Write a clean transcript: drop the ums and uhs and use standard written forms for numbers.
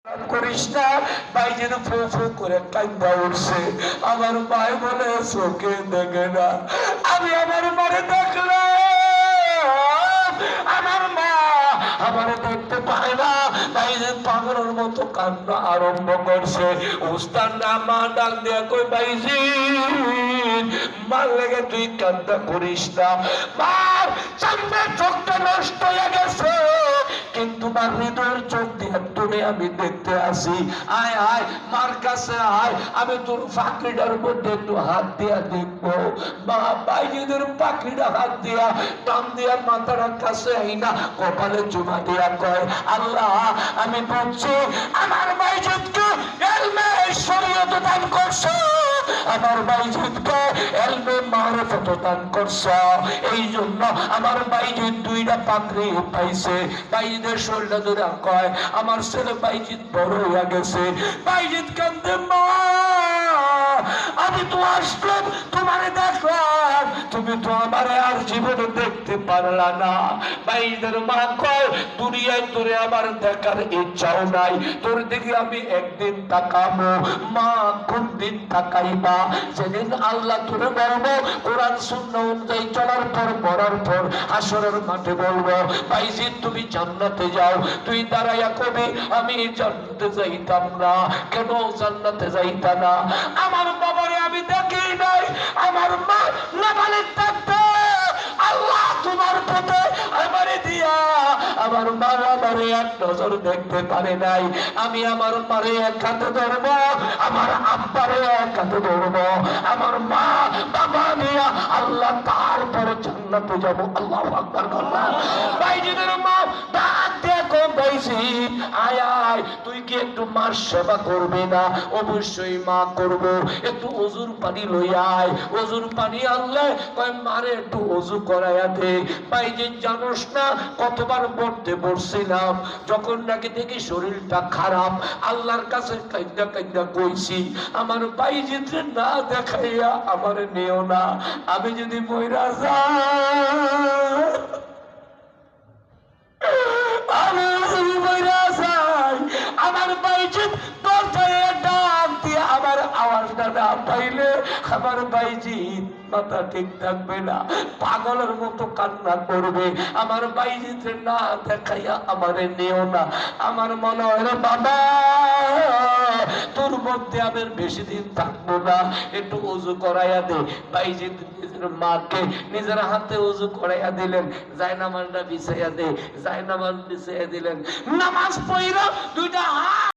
করিস না। ভাই যেন ফু ফু করে কান্দা উঠছে। আমার ভাই বলে চোখে দেখে না। আমি আমার মারে দেখলাম, আমার মা আমার দেখতে পায় না। ভাই যে পাগলের মতো কান্না আরম্ভ করছে। উস্তাদ না মা ডাক দেয়া কই ভাইজি মার লেগে তুই কান্না করিস না। মার সামনের চোখটা নষ্ট হয়ে গেছে, কিন্তু মার হৃদয়ের চোখ দিয়ে তুমি আমি দেখতে আসি। আয় আয় মার কাছে আয়, আমি তোর পাখিটার মধ্যে একটু হাত দিয়া দেখবো। মা বাইজিদের পাখিটা হাত দিয়া টান দিয়া মাথার কাছে আইনা কপালে চুমা দিয়া কয়, আল্লাহ আমি বলছি আমার বাইজিদকে এলমে শরীয়ত দান করছো, আমার বাইজিদকে এলমে মারিফত দান করছো। এই জন্য আমার বাইজিদ দুইটা পাগড়ি পাইছে। বাইজিদের শরীরটা ধরে কয়, আমার ছেলে বাইজিদ বড় হয়ে গেছে। বাইজিদ কান্দে, মা আমি তো আসলাম তোমারে দেখলাম, তুমি তো আমারে আর জীবনে দেখতে পারলা না। বাইজিদের মা কয়, দুনিয়ায় তোরে আমার দেখার ইচ্ছাও নাই, তোর দিকে আমি একদিন তাকাবো। মা কোন দিন তাকাইবা? যেদিন আল্লাহ তোরে বলবো কোরআন সুন্নাহ অনুযায়ী চলার পর মরার পর হাসরের মাঠে বলবো, বাইজিদ তুমি জান্নাতে যাও। তুই দাঁড়াইয়া কবি আমি জান্নাতে যাইতাম না। কেন জান্নাতে যাইতা না? আমার বাবারে আমি দেখি নাই, আমার মা নাবালিগ থাকতে আল্লাহ তোমার পথে আমারে দিয়া আমার মা আমারে এক নজর দেখতে পারে নাই। আমি আমার মারে এক হাতে ধরবো, আমার আব্বারে এক হাতে ধরবো, আমার মা বাবা নিয়া আল্লাহ তারপরে জান্নাতে যাবো। আল্লাহু আকবার। আল্লাহ বাইজিদের মা ডাক দেখো, বাইজিদ আয় আয়, তুই কি একটু মার সেবা করবে না? অবশ্যই মা করব। একটু ওজুর পানি লই আয়। ওজুর পানি আনলে কয় মারে একটু ওজু করাইয়া দে। বাইজিদ জানোস না কতবার পড়তে বসছিলাম, যখন নাকি দেখি শরীরটা খারাপ আল্লাহর কাছে কাইন্দা কাইন্দা কইছি, আমার বাইজিদরে না দেখাইয়া আমারে নিও না। আমি যদি মইরা যাই, আমি যদি মইরা যাই, আমার বাইজিদ দরজায় ডাক দিয়ে আমার আওয়াজটা না পাইলে আমার বাইজিদ মাথা ঠিক থাকবে না, পাগলের মতো কান্না করবে। আমার বাইজিদরে না দেখাইয়া আমারে নিও না। আমার মনে হয় বাবা তোর মধ্যে আমি বেশি দিন থাকবো না, একটু ওযু করাইয়া দে। বাইজিদ নিজের মাকে নিজের হাতে ওযু করাইয়া দিলেন, জায়নামাজটা বিছাইয়া দে, জায়নামাজ বিছাইয়া দিলেন, নামাজ পড়া দুইটা হাত